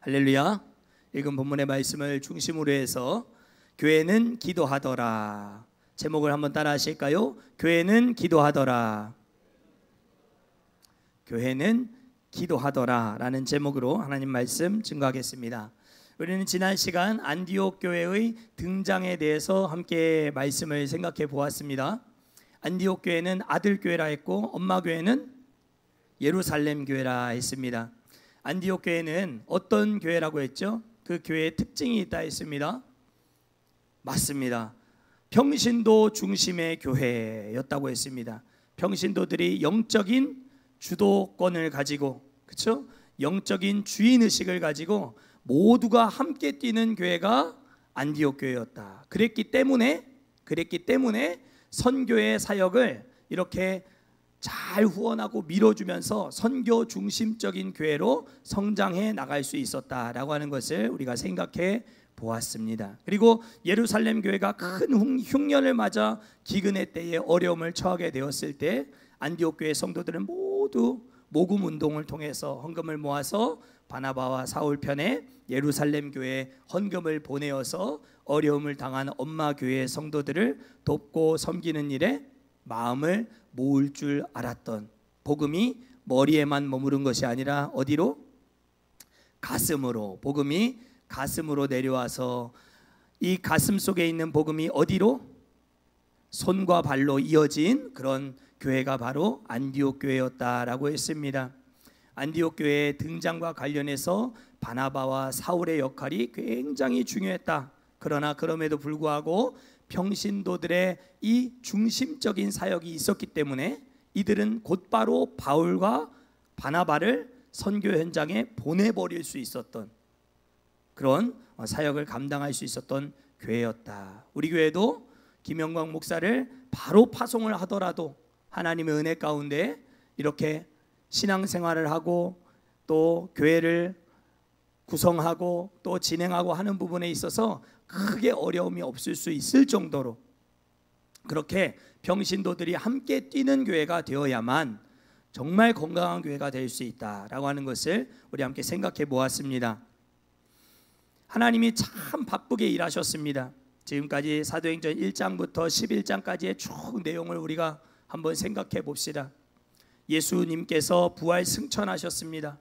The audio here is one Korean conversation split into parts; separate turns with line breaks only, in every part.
할렐루야. 읽은 본문의 말씀을 중심으로 해서 교회는 기도하더라. 제목을 한번 따라 하실까요? 교회는 기도하더라. 교회는 기도하더라 라는 제목으로 하나님 말씀 증거하겠습니다. 우리는 지난 시간 안디옥 교회의 등장에 대해서 함께 말씀을 생각해 보았습니다. 안디옥 교회는 아들 교회라 했고 엄마 교회는 예루살렘 교회라 했습니다. 안디옥 교회는 어떤 교회라고 했죠? 그 교회의 특징이 있다 했습니다. 맞습니다. 평신도 중심의 교회였다고 했습니다. 평신도들이 영적인 주도권을 가지고, 그렇죠? 영적인 주인의식을 가지고 모두가 함께 뛰는 교회가 안디옥 교회였다. 그랬기 때문에 선교의 사역을 이렇게 잘 후원하고 밀어주면서 선교 중심적인 교회로 성장해 나갈 수 있었다라고 하는 것을 우리가 생각해 보았습니다. 그리고 예루살렘 교회가 큰 흉년을 맞아 기근의 때에 어려움을 처하게 되었을 때 안디옥 교회 성도들은 모두 모금 운동을 통해서 헌금을 모아서 바나바와 사울 편에 예루살렘 교회에 헌금을 보내어서 어려움을 당한 엄마 교회의 성도들을 돕고 섬기는 일에 마음을 모을 줄 알았던, 복음이 머리에만 머무른 것이 아니라 어디로? 가슴으로. 복음이 가슴으로 내려와서 이 가슴 속에 있는 복음이 어디로? 손과 발로 이어진 그런 교회가 바로 안디옥 교회였다라고 했습니다. 안디옥 교회의 등장과 관련해서 바나바와 사울의 역할이 굉장히 중요했다. 그러나 그럼에도 불구하고 평신도들의 이 중심적인 사역이 있었기 때문에 이들은 곧바로 바울과 바나바를 선교 현장에 보내버릴 수 있었던 그런 사역을 감당할 수 있었던 교회였다. 우리 교회도 김영광 목사를 바로 파송을 하더라도 하나님의 은혜 가운데 이렇게 신앙생활을 하고 또 교회를 구성하고 또 진행하고 하는 부분에 있어서 크게 어려움이 없을 수 있을 정도로 그렇게 평신도들이 함께 뛰는 교회가 되어야만 정말 건강한 교회가 될 수 있다라고 하는 것을 우리 함께 생각해 보았습니다. 하나님이 참 바쁘게 일하셨습니다. 지금까지 사도행전 1장부터 11장까지의 쭉 내용을 우리가 한번 생각해 봅시다. 예수님께서 부활 승천하셨습니다.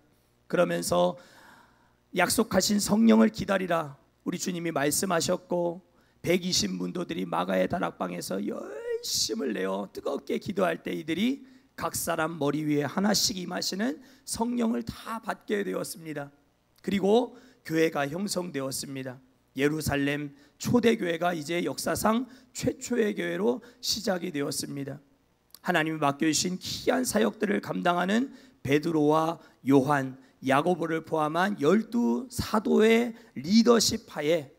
그러면서 약속하신 성령을 기다리라 우리 주님이 말씀하셨고 120문도들이 마가의 다락방에서 열심을 내어 뜨겁게 기도할 때 이들이 각 사람 머리 위에 하나씩 임하시는 성령을 다 받게 되었습니다. 그리고 교회가 형성되었습니다. 예루살렘 초대교회가 이제 역사상 최초의 교회로 시작이 되었습니다. 하나님이 맡겨주신 귀한 사역들을 감당하는 베드로와 요한, 야고보를 포함한 12사도의 리더십 하에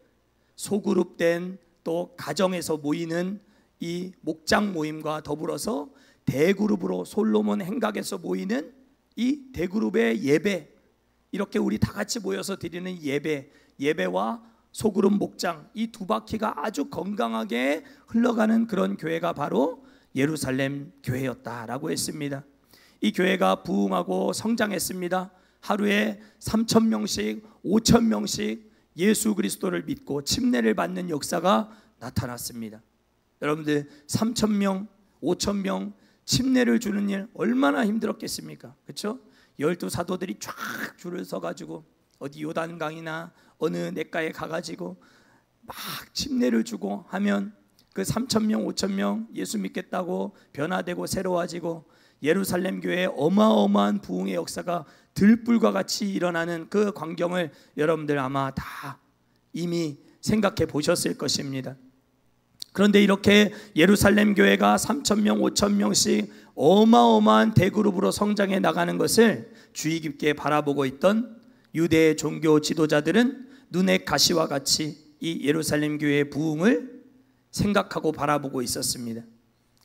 소그룹된 또 가정에서 모이는 이 목장 모임과 더불어서 대그룹으로 솔로몬 행각에서 모이는 이 대그룹의 예배, 이렇게 우리 다 같이 모여서 드리는 예배와 소그룹 목장, 이 두 바퀴가 아주 건강하게 흘러가는 그런 교회가 바로 예루살렘 교회였다라고 했습니다. 이 교회가 부흥하고 성장했습니다. 하루에 3,000명씩 5,000명씩 예수 그리스도를 믿고 침례를 받는 역사가 나타났습니다. 여러분들 3,000명 5,000명 침례를 주는 일 얼마나 힘들었겠습니까? 그렇죠? 12사도들이 쫙 줄을 서가지고 어디 요단강이나 어느 냇가에 가가지고 막 침례를 주고 하면 그 3,000명 5,000명 예수 믿겠다고 변화되고 새로워지고 예루살렘 교회의 어마어마한 부흥의 역사가 들불과 같이 일어나는 그 광경을 여러분들 아마 다 이미 생각해 보셨을 것입니다. 그런데 이렇게 예루살렘 교회가 3,000명 5,000명씩 어마어마한 대그룹으로 성장해 나가는 것을 주의 깊게 바라보고 있던 유대 종교 지도자들은 눈의 가시와 같이 이 예루살렘 교회의 부흥을 생각하고 바라보고 있었습니다.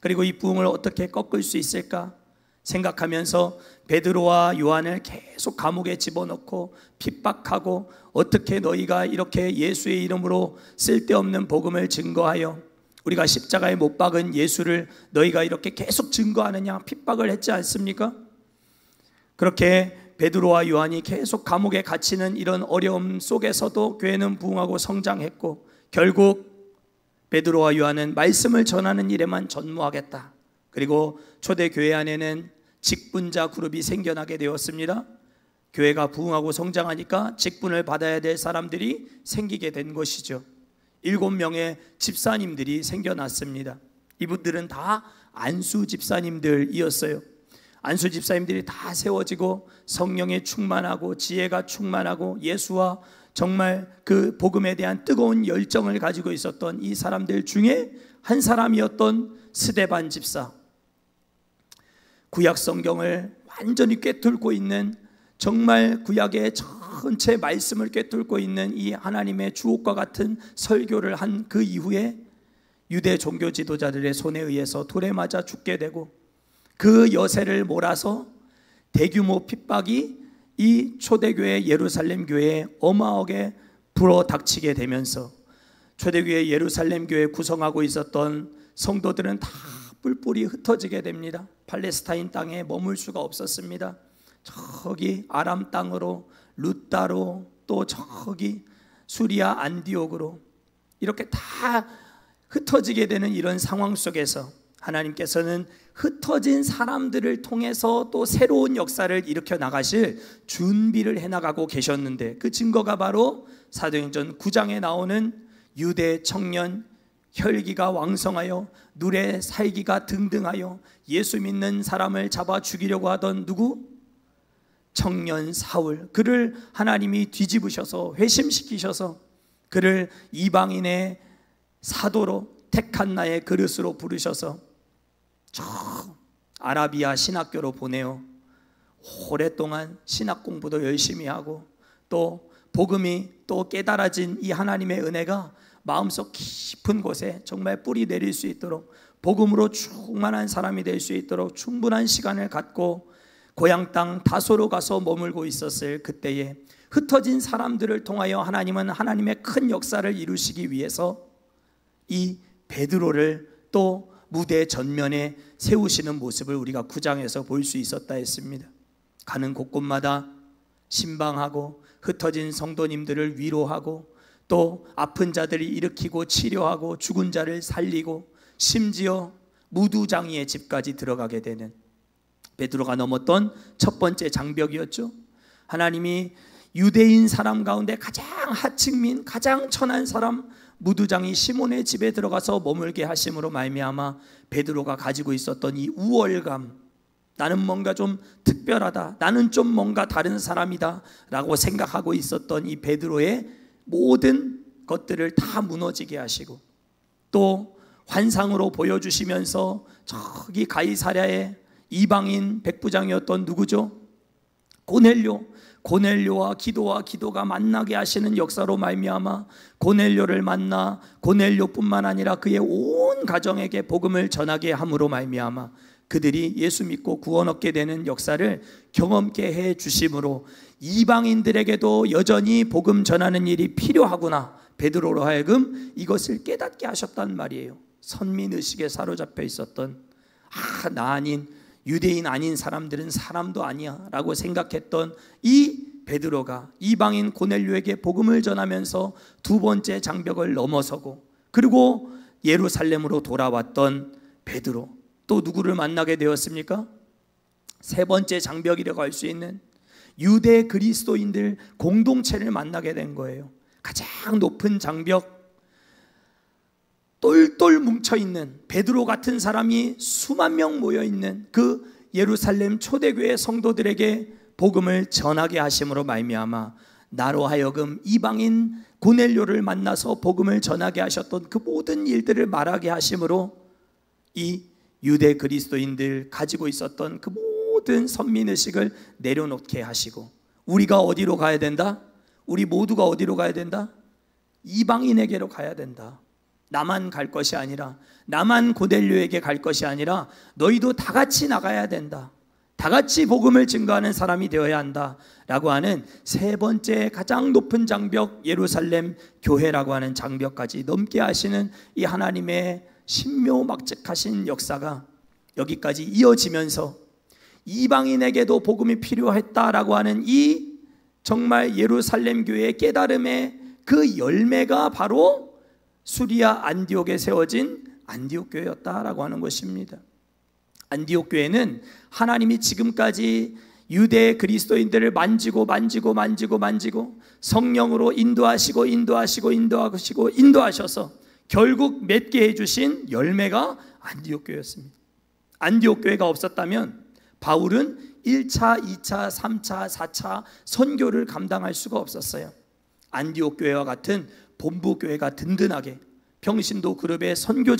그리고 이 부흥을 어떻게 꺾을 수 있을까 생각하면서 베드로와 요한을 계속 감옥에 집어넣고 핍박하고 어떻게 너희가 이렇게 예수의 이름으로 쓸데없는 복음을 증거하여 우리가 십자가에 못 박은 예수를 너희가 이렇게 계속 증거하느냐 핍박을 했지 않습니까? 그렇게 베드로와 요한이 계속 감옥에 갇히는 이런 어려움 속에서도 교회는 부흥하고 성장했고, 결국 베드로와 요한은 말씀을 전하는 일에만 전무하겠다. 그리고 초대교회 안에는 직분자 그룹이 생겨나게 되었습니다. 교회가 부흥하고 성장하니까 직분을 받아야 될 사람들이 생기게 된 것이죠. 7명의 집사님들이 생겨났습니다. 이분들은 다 안수 집사님들이었어요. 안수 집사님들이 다 세워지고 성령에 충만하고 지혜가 충만하고 예수와 정말 그 복음에 대한 뜨거운 열정을 가지고 있었던 이 사람들 중에 한 사람이었던 스데반 집사. 구약 성경을 완전히 꿰뚫고 있는, 정말 구약의 전체 말씀을 꿰뚫고 있는 이 하나님의 주옥과 같은 설교를 한 그 이후에 유대 종교 지도자들의 손에 의해서 돌에 맞아 죽게 되고, 그 여세를 몰아서 대규모 핍박이 이 초대교회 예루살렘 교회에 어마하게 불어닥치게 되면서 초대교회 예루살렘 교회 구성하고 있었던 성도들은 다 뿔뿔이 흩어지게 됩니다. 팔레스타인 땅에 머물 수가 없었습니다. 저기 아람 땅으로, 루따로, 또 저기 수리아 안디옥으로 이렇게 다 흩어지게 되는 이런 상황 속에서 하나님께서는 흩어진 사람들을 통해서 또 새로운 역사를 일으켜 나가실 준비를 해나가고 계셨는데, 그 증거가 바로 사도행전 9장에 나오는 유대 청년 혈기가 왕성하여 눈에 살기가 등등하여 예수 믿는 사람을 잡아 죽이려고 하던 누구? 청년 사울. 그를 하나님이 뒤집으셔서 회심시키셔서 그를 이방인의 사도로 택한 나의 그릇으로 부르셔서 저 아라비아 신학교로 보내어 오랫동안 신학 공부도 열심히 하고, 또 복음이 또 깨달아진 이 하나님의 은혜가 마음속 깊은 곳에 정말 뿌리 내릴 수 있도록, 복음으로 충만한 사람이 될 수 있도록 충분한 시간을 갖고 고향 땅 다소로 가서 머물고 있었을 그때에 흩어진 사람들을 통하여 하나님은 하나님의 큰 역사를 이루시기 위해서 이 베드로를 또 무대 전면에 세우시는 모습을 우리가 9장에서 볼 수 있었다 했습니다. 가는 곳곳마다 신방하고 흩어진 성도님들을 위로하고, 또 아픈 자들을 일으키고 치료하고 죽은 자를 살리고, 심지어 무두장이의 집까지 들어가게 되는 베드로가 넘었던 첫 번째 장벽이었죠. 하나님이 유대인 사람 가운데 가장 하층민, 가장 천한 사람 무두장이 시몬의 집에 들어가서 머물게 하심으로 말미암아 베드로가 가지고 있었던 이 우월감, 나는 뭔가 좀 특별하다, 나는 좀 뭔가 다른 사람이다 라고 생각하고 있었던 이 베드로의 모든 것들을 다 무너지게 하시고, 또 환상으로 보여주시면서 저기 가이사랴의 이방인 백부장이었던 누구죠? 고넬료와 기도가 만나게 하시는 역사로 말미암아 고넬료를 만나 고넬료뿐만 아니라 그의 온 가정에게 복음을 전하게 함으로 말미암아 그들이 예수 믿고 구원 얻게 되는 역사를 경험케 해 주심으로 이방인들에게도 여전히 복음 전하는 일이 필요하구나, 베드로로 하여금 이것을 깨닫게 하셨단 말이에요. 선민의식에 사로잡혀 있었던, 나 아닌, 유대인 아닌 사람들은 사람도 아니야 라고 생각했던 이 베드로가 이방인 고넬료에게 복음을 전하면서 두 번째 장벽을 넘어서고, 그리고 예루살렘으로 돌아왔던 베드로, 또 누구를 만나게 되었습니까? 세 번째 장벽이라고 할 수 있는 유대 그리스도인들 공동체를 만나게 된 거예요. 가장 높은 장벽, 똘똘 뭉쳐있는 베드로 같은 사람이 수만 명 모여있는 그 예루살렘 초대교회 성도들에게 복음을 전하게 하심으로 말미암아 나로 하여금 이방인 고넬료를 만나서 복음을 전하게 하셨던 그 모든 일들을 말하게 하심으로 이 유대 그리스도인들 가지고 있었던 그 모든 선민의식을 내려놓게 하시고, 우리가 어디로 가야 된다? 우리 모두가 어디로 가야 된다? 이방인에게로 가야 된다. 나만 갈 것이 아니라, 나만 고넬료에게 갈 것이 아니라 너희도 다 같이 나가야 된다, 다 같이 복음을 증거하는 사람이 되어야 한다 라고 하는 세 번째 가장 높은 장벽, 예루살렘 교회라고 하는 장벽까지 넘게 하시는 이 하나님의 신묘막측하신 역사가 여기까지 이어지면서 이방인에게도 복음이 필요했다라고 하는 이 정말 예루살렘 교회의 깨달음의 그 열매가 바로 수리아 안디옥에 세워진 안디옥 교회였다라고 하는 것입니다. 안디옥 교회는 하나님이 지금까지 유대 그리스도인들을 만지고 성령으로 인도하셔서 결국 맺게 해주신 열매가 안디옥 교회였습니다. 안디옥 교회가 없었다면 바울은 1차, 2차, 3차, 4차 선교를 감당할 수가 없었어요. 안디옥 교회와 같은 본부 교회가 든든하게 평신도 그룹의 선교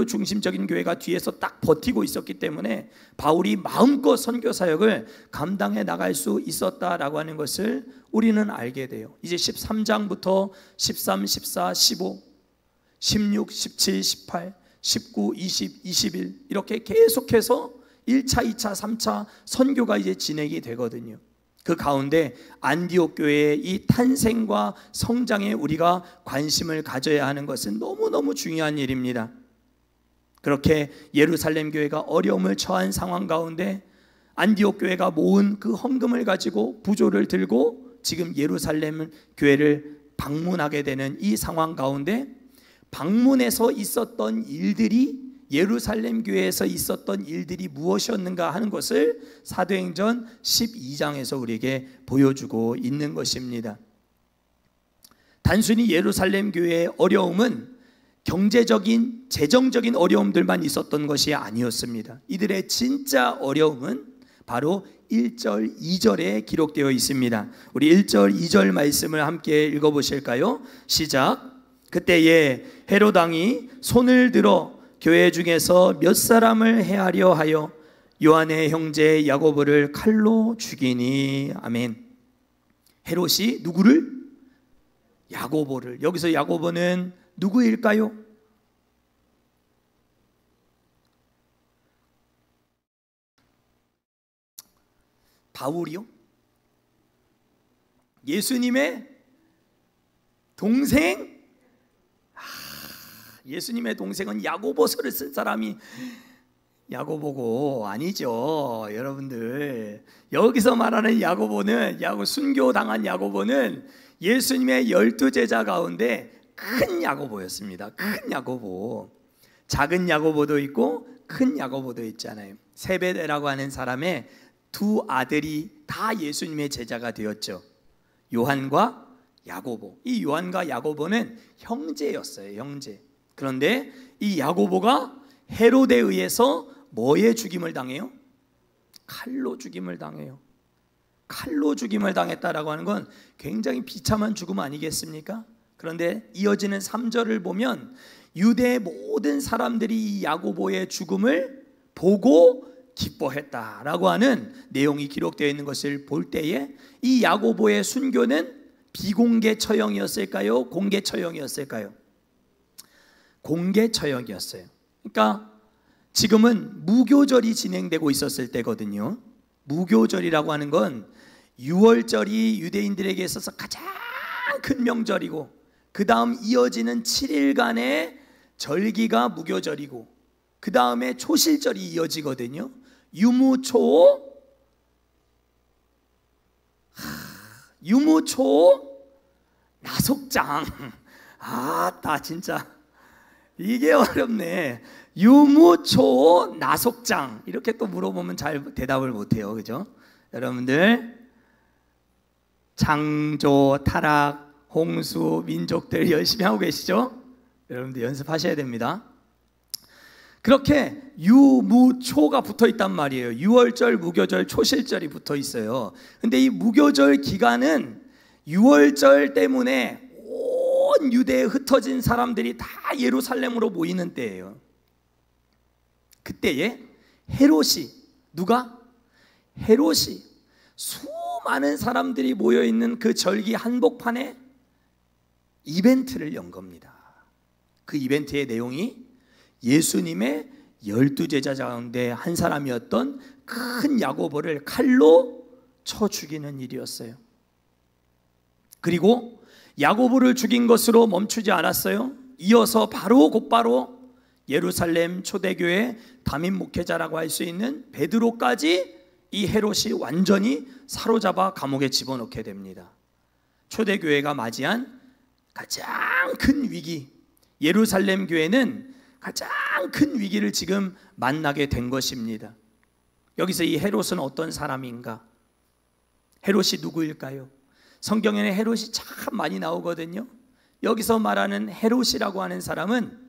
중심적인 교회가 뒤에서 딱 버티고 있었기 때문에 바울이 마음껏 선교 사역을 감당해 나갈 수 있었다라고 하는 것을 우리는 알게 돼요. 이제 13장부터 13, 14, 15, 16, 17, 18, 19, 20, 21 이렇게 계속해서 1차, 2차, 3차 선교가 이제 진행이 되거든요. 그 가운데 안디옥 교회의 이 탄생과 성장에 우리가 관심을 가져야 하는 것은 너무너무 중요한 일입니다. 그렇게 예루살렘 교회가 어려움을 처한 상황 가운데 안디옥 교회가 모은 그 헌금을 가지고 부조를 들고 지금 예루살렘 교회를 방문하게 되는 이 상황 가운데 방문에서 있었던 일들이 예루살렘 교회에서 있었던 일들이 무엇이었는가 하는 것을 사도행전 12장에서 우리에게 보여주고 있는 것입니다. 단순히 예루살렘 교회의 어려움은 경제적인, 재정적인 어려움들만 있었던 것이 아니었습니다. 이들의 진짜 어려움은 바로 1절, 2절에 기록되어 있습니다. 우리 1절, 2절 말씀을 함께 읽어보실까요? 시작. 그때에 헤롯 왕이 손을 들어 교회 중에서 몇 사람을 해하려 하여 요한의 형제 야고보를 칼로 죽이니. 아멘. 헤롯이 누구를? 야고보를. 여기서 야고보는 누구일까요? 바울이요? 예수님의 동생? 예수님의 동생은 야고보서를 쓴 사람이 야고보고 아니죠. 여러분들, 여기서 말하는 야고보는 순교당한 야고보는 예수님의 12제자 가운데 큰 야고보였습니다. 큰 야고보. 작은 야고보도 있고 큰 야고보도 있잖아요. 세베대라고 하는 사람의 두 아들이 다 예수님의 제자가 되었죠. 요한과 야고보. 이 요한과 야고보는 형제였어요. 형제. 그런데 이 야고보가 헤롯에 의해서 뭐에 죽임을 당해요? 칼로 죽임을 당해요. 칼로 죽임을 당했다라고 하는 건 굉장히 비참한 죽음 아니겠습니까? 그런데 이어지는 3절을 보면 유대의 모든 사람들이 이 야고보의 죽음을 보고 기뻐했다라고 하는 내용이 기록되어 있는 것을 볼 때에 이 야고보의 순교는 비공개 처형이었을까요? 공개 처형이었을까요? 공개 처형이었어요. 그러니까 지금은 무교절이 진행되고 있었을 때거든요. 무교절이라고 하는 건 6월절이 유대인들에게 있어서 가장 큰 명절이고 그 다음 이어지는 7일간의 절기가 무교절이고 그 다음에 초실절이 이어지거든요. 유무초 나속장. 나 진짜 이게 어렵네. 유무초 나속장. 이렇게 또 물어보면 잘 대답을 못해요. 그죠? 여러분들, 창조, 타락, 홍수, 민족들 열심히 하고 계시죠? 여러분들 연습하셔야 됩니다. 그렇게 유무초가 붙어 있단 말이에요. 6월절, 무교절, 초실절이 붙어 있어요. 근데 이 무교절 기간은 6월절 때문에 온 유대에 흩어진 사람들이 다 예루살렘으로 모이는 때예요. 그때에 헤롯이, 누가? 헤롯이 수많은 사람들이 모여있는 그 절기 한복판에 이벤트를 연 겁니다. 그 이벤트의 내용이 예수님의 12제자 가운데 한 사람이었던 큰 야고보를 칼로 쳐 죽이는 일이었어요. 그리고 야고보를 죽인 것으로 멈추지 않았어요. 이어서 곧바로 예루살렘 초대교회 담임 목회자라고 할 수 있는 베드로까지 이 헤롯이 완전히 사로잡아 감옥에 집어넣게 됩니다. 초대교회가 맞이한 가장 큰 위기, 예루살렘 교회는 가장 큰 위기를 지금 만나게 된 것입니다. 여기서 이 헤롯은 어떤 사람인가? 헤롯이 누구일까요? 성경에는 헤롯이 참 많이 나오거든요. 여기서 말하는 헤롯이라고 하는 사람은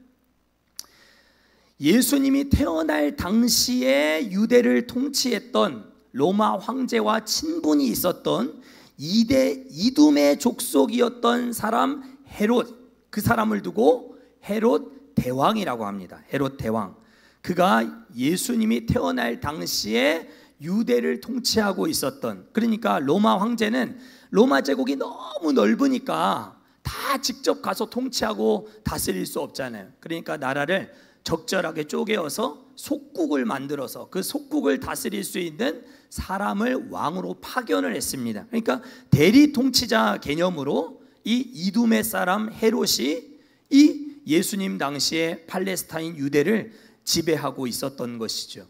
예수님이 태어날 당시에 유대를 통치했던 로마 황제와 친분이 있었던 이둠의 족속이었던 사람 헤롯, 그 사람을 두고 헤롯 대왕이라고 합니다. 헤롯 대왕. 그가 예수님이 태어날 당시에 유대를 통치하고 있었던, 그러니까 로마 황제는 로마 제국이 너무 넓으니까 다 직접 가서 통치하고 다스릴 수 없잖아요. 그러니까 나라를 적절하게 쪼개어서 속국을 만들어서 그 속국을 다스릴 수 있는 사람을 왕으로 파견을 했습니다. 그러니까 대리 통치자 개념으로 이 이둠의 사람 헤롯이 이 예수님 당시에 팔레스타인 유대를 지배하고 있었던 것이죠.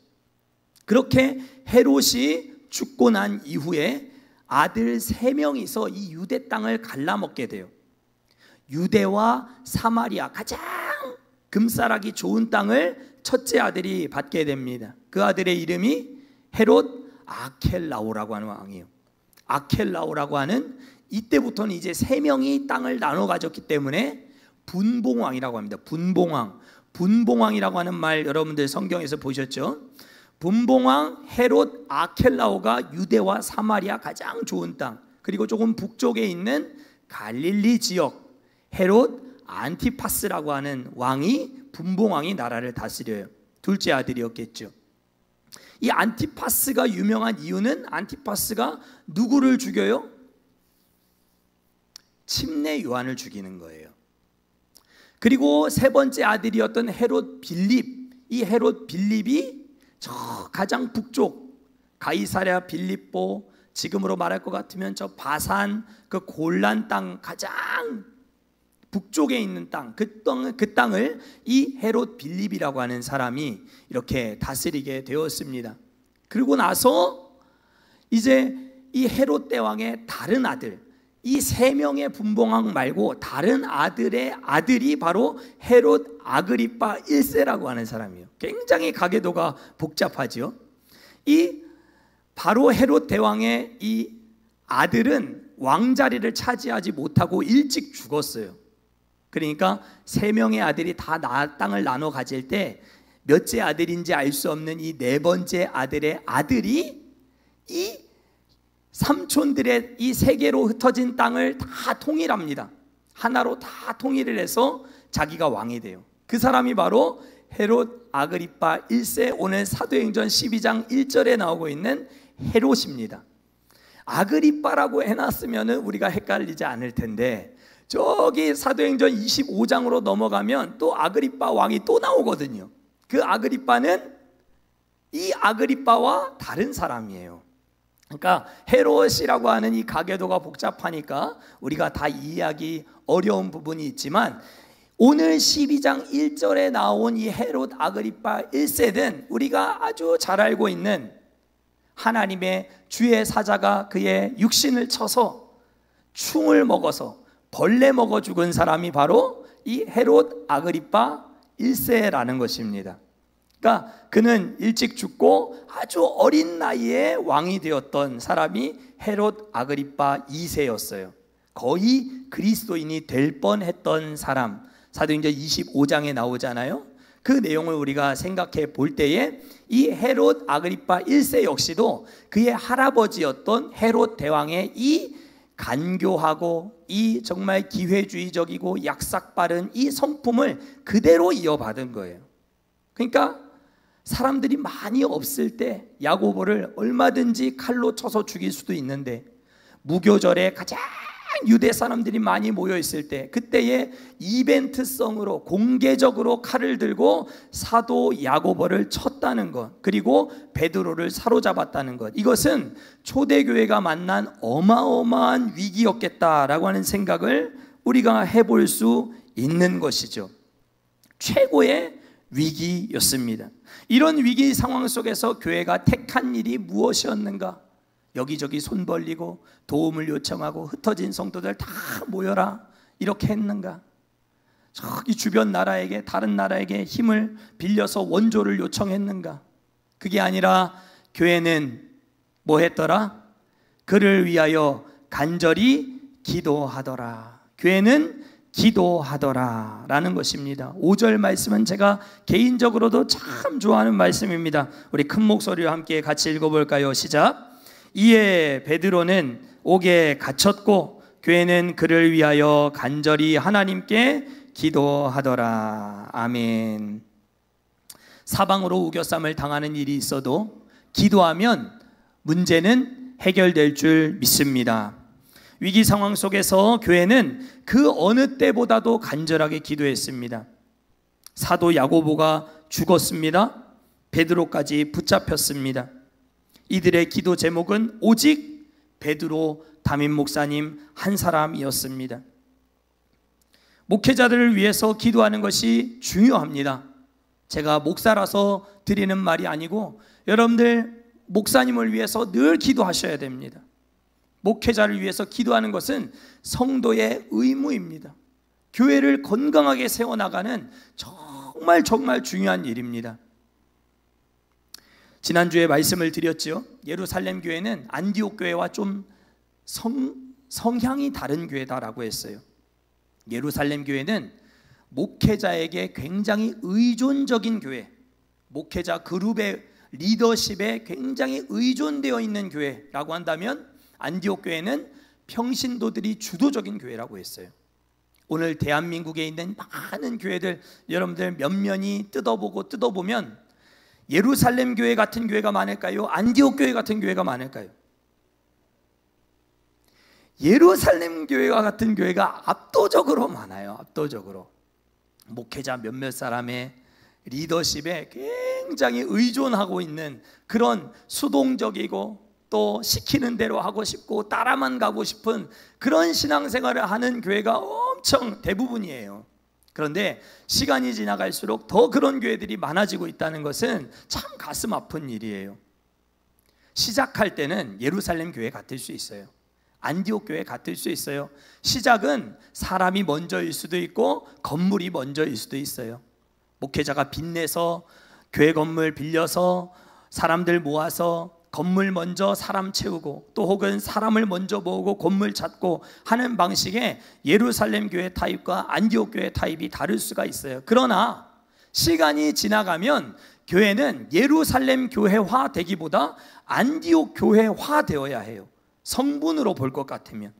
그렇게 헤롯이 죽고 난 이후에 아들 3명이서 이 유대 땅을 갈라먹게 돼요. 유대와 사마리아, 가장 금싸라기 좋은 땅을 첫째 아들이 받게 됩니다. 그 아들의 이름이 헤롯 아켈라오라고 하는 왕이에요. 아켈라오라고 하는, 이때부터는 이제 3명이 땅을 나눠 가졌기 때문에 분봉왕이라고 합니다. 분봉왕. 분봉왕이라고 하는 말 여러분들 성경에서 보셨죠? 분봉왕 헤롯 아켈라오가 유대와 사마리아 가장 좋은 땅, 그리고 조금 북쪽에 있는 갈릴리 지역 헤롯 안티파스라고 하는 왕이, 분봉왕이 나라를 다스려요. 둘째 아들이었겠죠. 이 안티파스가 유명한 이유는, 안티파스가 누구를 죽여요? 침례 요한을 죽이는 거예요. 그리고 세 번째 아들이었던 헤롯 빌립, 이 헤롯 빌립이 저 가장 북쪽 가이사랴 빌립보, 지금으로 말할 것 같으면 저 바산 그 골란 땅 가장 북쪽에 있는 땅, 그 땅을 이 헤롯 빌립이라고 하는 사람이 이렇게 다스리게 되었습니다. 그리고 나서 이제 이 헤롯 대왕의 다른 아들, 이 3명의 분봉왕 말고 다른 아들의 아들이 바로 헤롯 아그리파 1세라고 하는 사람이에요. 굉장히 가계도가 복잡하죠. 이 바로 헤롯 대왕의 이 아들은 왕자리를 차지하지 못하고 일찍 죽었어요. 그러니까 3명의 아들이 다 땅을 나눠 가질 때 몇째 아들인지 알 수 없는 이 4번째 아들의 아들이 이 삼촌들의 이 3개로 흩어진 땅을 다 통일합니다. 하나로 다 통일을 해서 자기가 왕이 돼요. 그 사람이 바로 헤롯 아그리파 1세, 오늘 사도행전 12장 1절에 나오고 있는 헤롯입니다. 아그리파라고 해놨으면 우리가 헷갈리지 않을 텐데, 저기 사도행전 25장으로 넘어가면 또 아그리파 왕이 또 나오거든요. 그 아그리파는 이 아그리파와 다른 사람이에요. 그러니까 헤롯이라고 하는 이 가계도가 복잡하니까 우리가 다 이해하기 어려운 부분이 있지만, 오늘 12장 1절에 나온 이 헤롯 아그리파 1세는 우리가 아주 잘 알고 있는 하나님의 주의 사자가 그의 육신을 쳐서 충을 먹어서 벌레 먹어 죽은 사람이 바로 이 헤롯 아그리파 1세라는 것입니다. 그러니까 그는 일찍 죽고 아주 어린 나이에 왕이 되었던 사람이 헤롯 아그리파 2세였어요. 거의 그리스도인이 될 뻔했던 사람, 사도행전 25장에 나오잖아요. 그 내용을 우리가 생각해 볼 때에 이 헤롯 아그리파 1세 역시도 그의 할아버지였던 헤롯 대왕의 이 간교하고 이 정말 기회주의적이고 약삭빠른 이 성품을 그대로 이어받은 거예요. 그러니까 사람들이 많이 없을 때 야고보를 얼마든지 칼로 쳐서 죽일 수도 있는데, 무교절에 가장 유대 사람들이 많이 모여 있을 때, 그때의 이벤트성으로 공개적으로 칼을 들고 사도 야고보를 쳤다는 것, 그리고 베드로를 사로잡았다는 것, 이것은 초대교회가 만난 어마어마한 위기였겠다라고 하는 생각을 우리가 해볼 수 있는 것이죠. 최고의 위기였습니다. 이런 위기 상황 속에서 교회가 택한 일이 무엇이었는가? 여기저기 손 벌리고 도움을 요청하고 흩어진 성도들 다 모여라 이렇게 했는가? 저기 주변 나라에게, 다른 나라에게 힘을 빌려서 원조를 요청했는가? 그게 아니라 교회는 뭐 했더라? 그를 위하여 간절히 기도하더라. 교회는 기도하더라 라는 것입니다. 5절 말씀은 제가 개인적으로도 참 좋아하는 말씀입니다. 우리 큰 목소리로 함께 같이 읽어볼까요? 시작. 이에 베드로는 옥에 갇혔고 교회는 그를 위하여 간절히 하나님께 기도하더라. 아멘. 사방으로 우겨쌈을 당하는 일이 있어도 기도하면 문제는 해결될 줄 믿습니다. 위기 상황 속에서 교회는 그 어느 때보다도 간절하게 기도했습니다. 사도 야고보가 죽었습니다. 베드로까지 붙잡혔습니다. 이들의 기도 제목은 오직 베드로 담임 목사님 한 사람이었습니다. 목회자들을 위해서 기도하는 것이 중요합니다. 제가 목사라서 드리는 말이 아니고 여러분들 목사님을 위해서 늘 기도하셔야 됩니다. 목회자를 위해서 기도하는 것은 성도의 의무입니다. 교회를 건강하게 세워나가는 정말 중요한 일입니다. 지난주에 말씀을 드렸죠. 예루살렘 교회는 안디옥 교회와 좀 성향이 다른 교회다라고 했어요. 예루살렘 교회는 목회자에게 굉장히 의존적인 교회, 목회자 그룹의 리더십에 굉장히 의존되어 있는 교회라고 한다면 안디옥 교회는 평신도들이 주도적인 교회라고 했어요. 오늘 대한민국에 있는 많은 교회들 여러분들 면면이 뜯어보면 예루살렘 교회 같은 교회가 많을까요? 안디옥 교회 같은 교회가 많을까요? 예루살렘 교회와 같은 교회가 압도적으로 많아요. 압도적으로 목회자 몇몇 사람의 리더십에 굉장히 의존하고 있는 그런 수동적이고 또 시키는 대로 하고 싶고 따라만 가고 싶은 그런 신앙생활을 하는 교회가 엄청 대부분이에요. 그런데 시간이 지나갈수록 더 그런 교회들이 많아지고 있다는 것은 참 가슴 아픈 일이에요. 시작할 때는 예루살렘 교회 같을 수 있어요. 안디옥 교회 같을 수 있어요. 시작은 사람이 먼저일 수도 있고 건물이 먼저일 수도 있어요. 목회자가 빚내서 교회 건물 빌려서 사람들 모아서 건물 먼저 사람 채우고 또 혹은 사람을 먼저 모으고 건물 찾고 하는 방식의 예루살렘 교회 타입과 안디옥 교회 타입이 다를 수가 있어요. 그러나 시간이 지나가면 교회는 예루살렘 교회화 되기보다 안디옥 교회화 되어야 해요. 성분으로 볼 것 같으면.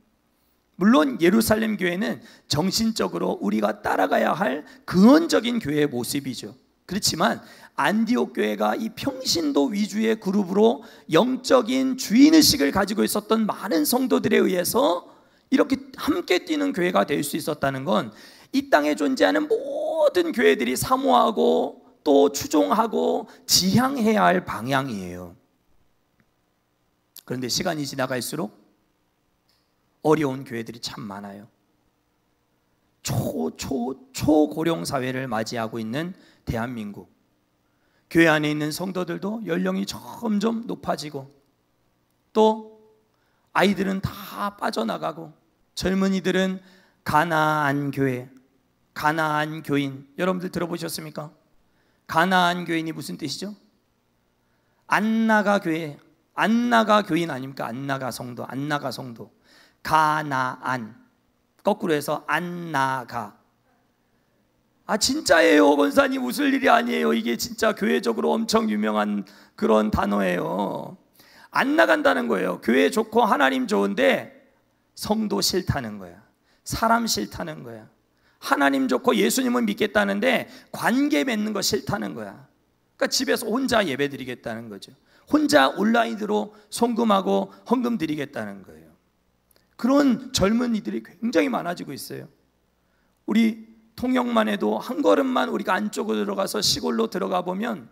물론 예루살렘 교회는 정신적으로 우리가 따라가야 할 근원적인 교회의 모습이죠. 그렇지만 안디옥 교회가 이 평신도 위주의 그룹으로 영적인 주인의식을 가지고 있었던 많은 성도들에 의해서 이렇게 함께 뛰는 교회가 될 수 있었다는 건 이 땅에 존재하는 모든 교회들이 사모하고 또 추종하고 지향해야 할 방향이에요. 그런데 시간이 지나갈수록 어려운 교회들이 참 많아요. 초고령 사회를 맞이하고 있는 대한민국, 교회 안에 있는 성도들도 연령이 점점 높아지고 또 아이들은 다 빠져나가고 젊은이들은 가나안 교회, 가나안 교인, 여러분들 들어보셨습니까? 가나안 교인이 무슨 뜻이죠? 안나가 교회, 안나가 교인 아닙니까? 안나가 성도, 안나가 성도. 가나안, 거꾸로 해서 안나가. 진짜예요 권사님, 웃을 일이 아니에요. 이게 진짜 교회적으로 엄청 유명한 그런 단어예요. 안 나간다는 거예요. 교회 좋고 하나님 좋은데 성도 싫다는 거야. 사람 싫다는 거야. 하나님 좋고 예수님은 믿겠다는데 관계 맺는 거 싫다는 거야. 그러니까 집에서 혼자 예배 드리겠다는 거죠. 혼자 온라인으로 송금하고 헌금 드리겠다는 거예요. 그런 젊은이들이 굉장히 많아지고 있어요. 우리 통영만 해도 한 걸음만 우리가 안쪽으로 들어가서 시골로 들어가 보면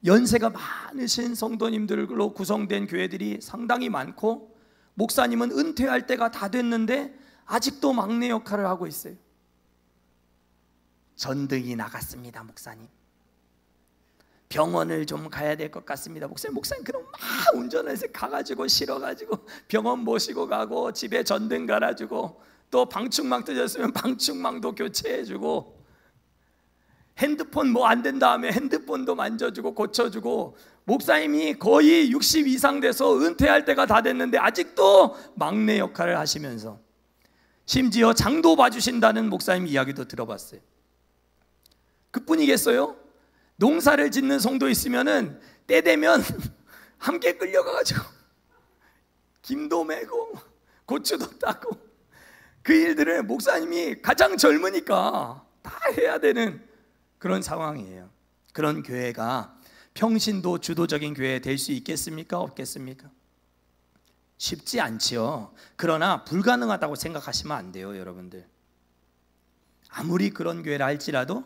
연세가 많으신 성도님들로 구성된 교회들이 상당히 많고 목사님은 은퇴할 때가 다 됐는데 아직도 막내 역할을 하고 있어요. 전등이 나갔습니다. 목사님, 병원을 좀 가야 될 것 같습니다. 목사님 그럼 막 운전해서 가가지고 실어가지고 병원 모시고 가고, 집에 전등 갈아주고, 또 방충망 뜯었으면 방충망도 교체해주고, 핸드폰 뭐 안 된다 하면 핸드폰도 만져주고 고쳐주고, 목사님이 거의 60 이상 돼서 은퇴할 때가 다 됐는데 아직도 막내 역할을 하시면서, 심지어 장도 봐주신다는 목사님 이야기도 들어봤어요. 그뿐이겠어요? 농사를 짓는 성도 있으면은 때 되면 함께 끌려가가지고 김도 메고 고추도 따고, 그 일들을 목사님이 가장 젊으니까 다 해야 되는 그런 상황이에요. 그런 교회가 평신도 주도적인 교회 될 수 있겠습니까? 없겠습니까? 쉽지 않지요. 그러나 불가능하다고 생각하시면 안 돼요, 여러분들. 아무리 그런 교회라 할지라도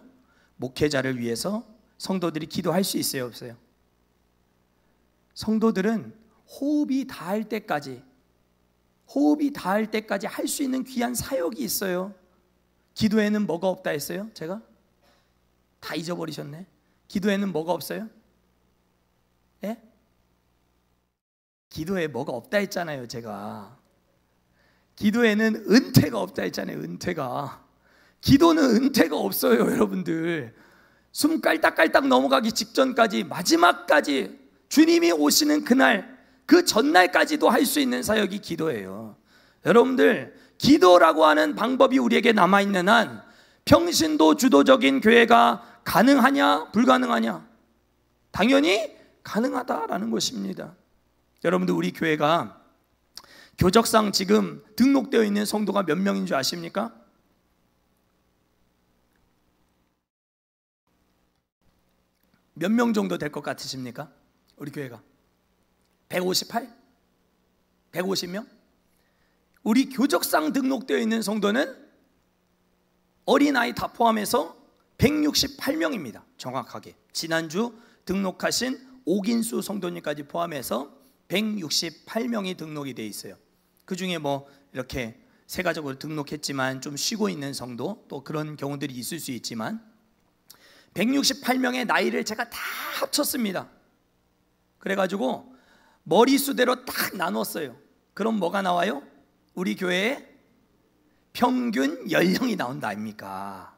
목회자를 위해서 성도들이 기도할 수 있어요, 없어요? 성도들은 호흡이 닿을 때까지 할 수 있는 귀한 사역이 있어요. 기도에는 뭐가 없다 했어요? 제가? 다 잊어버리셨네. 기도에는 뭐가 없어요? 예? 기도에 뭐가 없다 했잖아요, 제가. 기도에는 은퇴가 없다 했잖아요, 은퇴가. 기도는 은퇴가 없어요, 여러분들. 숨 깔딱깔딱 넘어가기 직전까지, 마지막까지, 주님이 오시는 그날, 그 전날까지도 할 수 있는 사역이 기도예요. 여러분들, 기도라고 하는 방법이 우리에게 남아있는 한 평신도 주도적인 교회가 가능하냐 불가능하냐? 당연히 가능하다라는 것입니다. 여러분들, 우리 교회가 교적상 지금 등록되어 있는 성도가 몇 명인 줄 아십니까? 몇 명 정도 될 것 같으십니까? 우리 교회가 158? 150명? 우리 교적상 등록되어 있는 성도는 어린아이 다 포함해서 168명입니다. 정확하게 지난주 등록하신 오긴수 성도님까지 포함해서 168명이 등록이 되어 있어요. 그 중에 뭐 이렇게 세가적으로 등록했지만 좀 쉬고 있는 성도, 또 그런 경우들이 있을 수 있지만 168명의 나이를 제가 다 합쳤습니다. 그래가지고 머리수대로 딱 나눴어요. 그럼 뭐가 나와요? 우리 교회의 평균 연령이 나온다 아닙니까?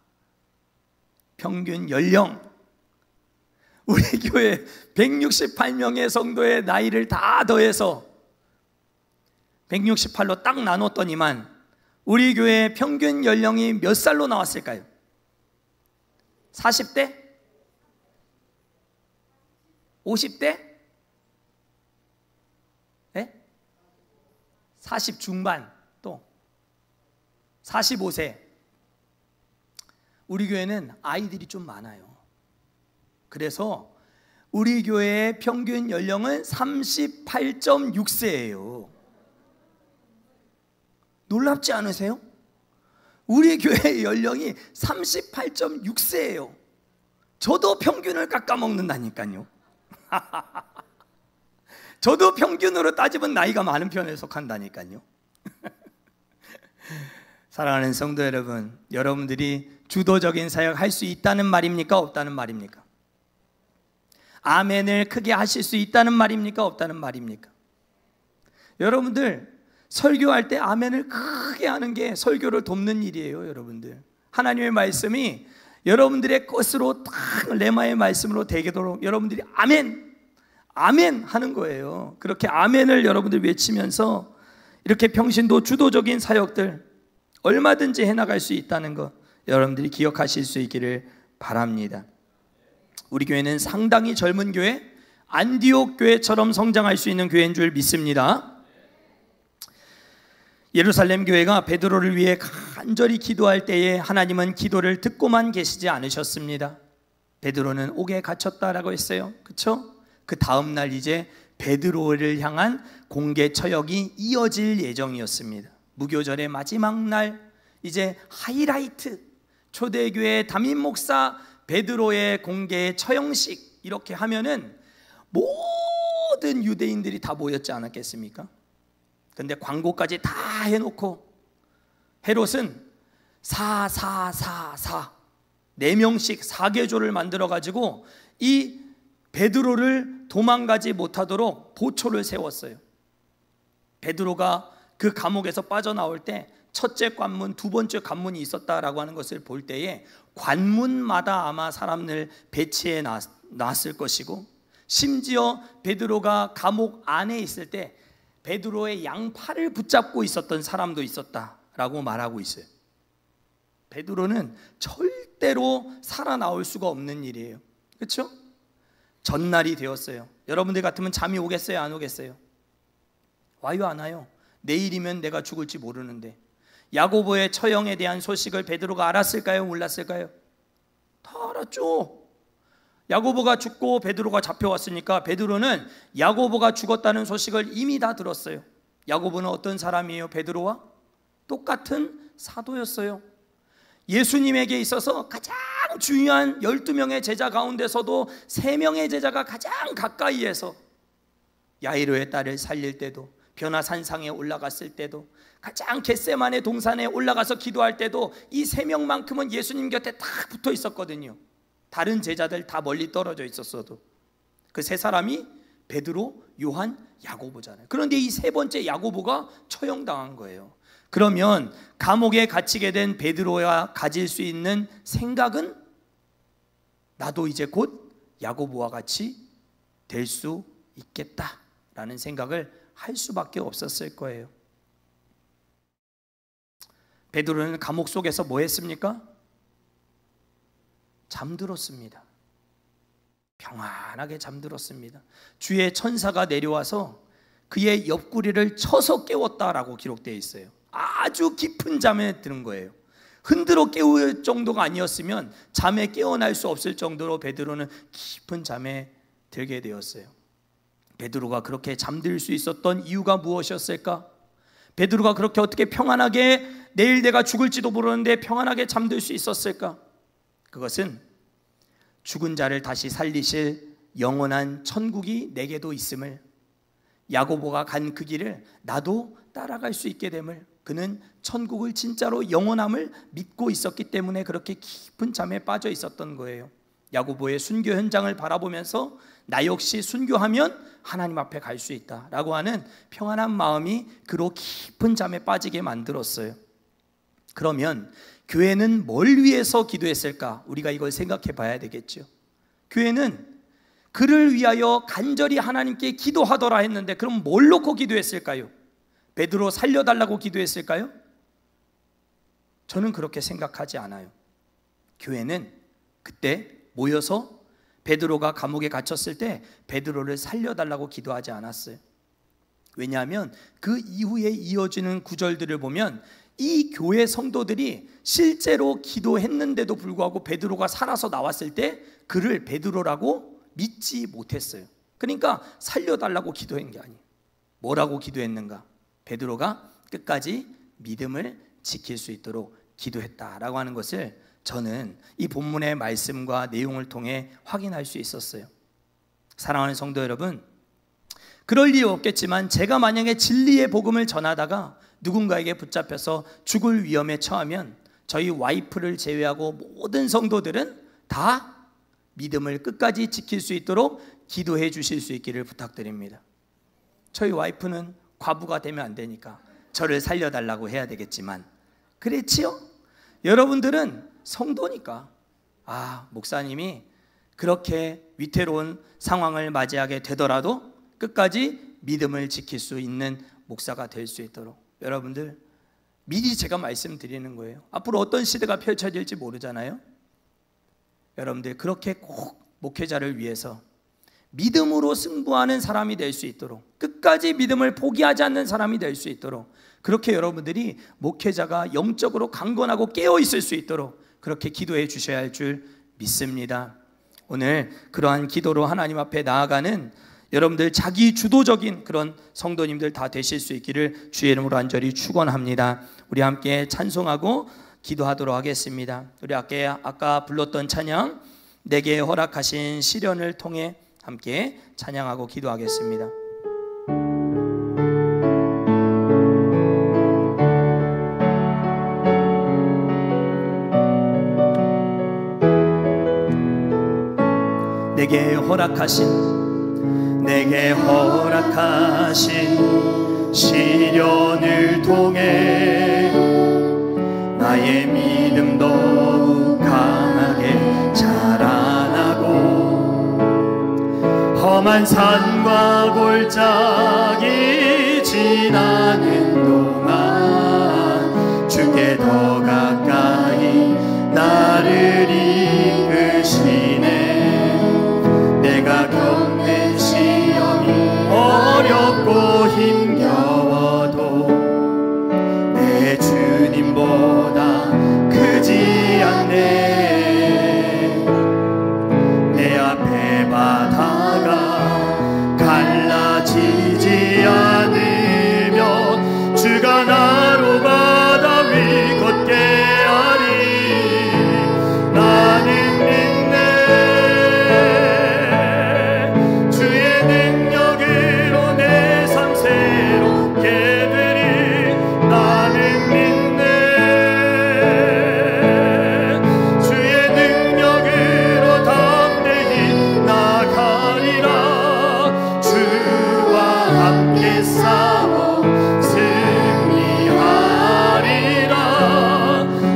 평균 연령. 우리 교회 168명의 성도의 나이를 다 더해서 168로 딱 나눴더니만 우리 교회의 평균 연령이 몇 살로 나왔을까요? 40대? 50대? 네? 40 중반, 또 45세. 우리 교회는 아이들이 좀 많아요. 그래서 우리 교회의 평균 연령은 38.6세예요. 놀랍지 않으세요? 우리 교회의 연령이 38.6세예요. 저도 평균을 깎아먹는다니까요. 저도 평균으로 따지면 나이가 많은 편에 속한다니까요. 사랑하는 성도 여러분, 여러분들이 주도적인 사역 할 수 있다는 말입니까? 없다는 말입니까? 아멘을 크게 하실 수 있다는 말입니까? 없다는 말입니까? 여러분들, 설교할 때 아멘을 크게 하는 게 설교를 돕는 일이에요. 여러분들, 하나님의 말씀이 여러분들의 것으로 딱 레마의 말씀으로 되도록 여러분들이 아멘, 아멘 하는 거예요. 그렇게 아멘을 여러분들 외치면서 이렇게 평신도 주도적인 사역들 얼마든지 해나갈 수 있다는 것 여러분들이 기억하실 수 있기를 바랍니다. 우리 교회는 상당히 젊은 교회, 안디옥 교회처럼 성장할 수 있는 교회인 줄 믿습니다. 예루살렘 교회가 베드로를 위해 간절히 기도할 때에 하나님은 기도를 듣고만 계시지 않으셨습니다. 베드로는 옥에 갇혔다라고 했어요. 그렇죠? 그 다음 날 이제 베드로를 향한 공개 처형이 이어질 예정이었습니다. 무교절의 마지막 날, 이제 하이라이트, 초대교회 담임 목사 베드로의 공개 처형식, 이렇게 하면은 모든 유대인들이 다 모였지 않았겠습니까? 근데 광고까지 다 해놓고 헤롯은 4 4 4 4 4명씩 사계조를 만들어 가지고 이 베드로를 도망가지 못하도록 보초를 세웠어요. 베드로가 그 감옥에서 빠져나올 때 첫째 관문, 두 번째 관문이 있었다라고 하는 것을 볼 때에 관문마다 아마 사람을 배치해 놨을 것이고, 심지어 베드로가 감옥 안에 있을 때 베드로의 양팔을 붙잡고 있었던 사람도 있었다라고 말하고 있어요. 베드로는 절대로 살아나올 수가 없는 일이에요. 그렇죠? 전날이 되었어요. 여러분들 같으면 잠이 오겠어요? 안 오겠어요? 와요, 안 와요? 내일이면 내가 죽을지 모르는데. 야고보의 처형에 대한 소식을 베드로가 알았을까요? 몰랐을까요? 다 알았죠. 야고보가 죽고 베드로가 잡혀왔으니까 베드로는 야고보가 죽었다는 소식을 이미 다 들었어요. 야고보는 어떤 사람이에요? 베드로와 똑같은 사도였어요. 예수님에게 있어서 가장 중요한 12명의 제자 가운데서도 3명의 제자가 가장 가까이에서 야이로의 딸을 살릴 때도, 변화산상에 올라갔을 때도, 가장 겟세마네 동산에 올라가서 기도할 때도 이 3명만큼은 예수님 곁에 딱 붙어 있었거든요. 다른 제자들 다 멀리 떨어져 있었어도. 그 3사람이 베드로, 요한, 야고보잖아요. 그런데 이 3번째 야고보가 처형당한 거예요. 그러면 감옥에 갇히게 된 베드로가 가질 수 있는 생각은 나도 이제 곧 야고보와 같이 될 수 있겠다라는 생각을 할 수밖에 없었을 거예요. 베드로는 감옥 속에서 뭐 했습니까? 잠들었습니다. 평안하게 잠들었습니다. 주의 천사가 내려와서 그의 옆구리를 쳐서 깨웠다라고 기록되어 있어요. 아주 깊은 잠에 드는 거예요. 흔들어 깨울 정도가 아니었으면 잠에 깨어날 수 없을 정도로 베드로는 깊은 잠에 들게 되었어요. 베드로가 그렇게 잠들 수 있었던 이유가 무엇이었을까? 베드로가 그렇게 어떻게 평안하게 내일 내가 죽을지도 모르는데 평안하게 잠들 수 있었을까? 그것은 죽은 자를 다시 살리실 영원한 천국이 내게도 있음을, 야고보가 간 그 길을 나도 따라갈 수 있게 됨을, 그는 천국을 진짜로 영원함을 믿고 있었기 때문에 그렇게 깊은 잠에 빠져 있었던 거예요. 야고보의 순교 현장을 바라보면서 나 역시 순교하면 하나님 앞에 갈 수 있다라고 하는 평안한 마음이 그로 깊은 잠에 빠지게 만들었어요. 그러면 교회는 뭘 위해서 기도했을까? 우리가 이걸 생각해 봐야 되겠죠. 교회는 그를 위하여 간절히 하나님께 기도하더라 했는데, 그럼 뭘 놓고 기도했을까요? 베드로 살려달라고 기도했을까요? 저는 그렇게 생각하지 않아요. 교회는 그때 모여서 베드로가 감옥에 갇혔을 때 베드로를 살려달라고 기도하지 않았어요. 왜냐하면 그 이후에 이어지는 구절들을 보면 이 교회 성도들이 실제로 기도했는데도 불구하고 베드로가 살아서 나왔을 때 그를 베드로라고 믿지 못했어요. 그러니까 살려달라고 기도한 게 아니에요. 뭐라고 기도했는가? 베드로가 끝까지 믿음을 지킬 수 있도록 기도했다라고 하는 것을 저는 이 본문의 말씀과 내용을 통해 확인할 수 있었어요. 사랑하는 성도 여러분, 그럴 리 없겠지만 제가 만약에 진리의 복음을 전하다가 누군가에게 붙잡혀서 죽을 위험에 처하면 저희 와이프를 제외하고 모든 성도들은 다 믿음을 끝까지 지킬 수 있도록 기도해 주실 수 있기를 부탁드립니다. 저희 와이프는 과부가 되면 안 되니까 저를 살려달라고 해야 되겠지만, 그렇지요? 여러분들은 성도니까, 목사님이 그렇게 위태로운 상황을 맞이하게 되더라도 끝까지 믿음을 지킬 수 있는 목사가 될 수 있도록, 여러분들 미리 제가 말씀드리는 거예요. 앞으로 어떤 시대가 펼쳐질지 모르잖아요. 여러분들 그렇게 꼭 목회자를 위해서 믿음으로 승부하는 사람이 될 수 있도록, 끝까지 믿음을 포기하지 않는 사람이 될 수 있도록, 그렇게 여러분들이 목회자가 영적으로 강건하고 깨어 있을 수 있도록 그렇게 기도해 주셔야 할 줄 믿습니다. 오늘 그러한 기도로 하나님 앞에 나아가는 여러분들 자기 주도적인 그런 성도님들 다 되실 수 있기를 주의 이름으로 간절히 축원합니다. 우리 함께 찬송하고 기도하도록 하겠습니다. 우리 아까 불렀던 찬양, 내게 허락하신 시련을 통해 함께 찬양하고 기도하겠습니다. 내게 허락하신 시련을 통해 나의 믿음 더욱 강하게 자라나고 험한 산과 골짜기 지나는 동안 주께 더 가까이 나를 이끄시네. 내가 겪는 시험이 어렵고 힘겨워도 내 주님보다 크지 않네. 내 앞에 바다가 갈라지지 않으면 주가 나로 바다 위 걷게 하리. 나는 믿네. 주의 능력으로 내 삶 새롭게 되리. 나는 믿네. 주의 능력으로 담대히 나가리라. 주와 함께 싸워 승리하리라.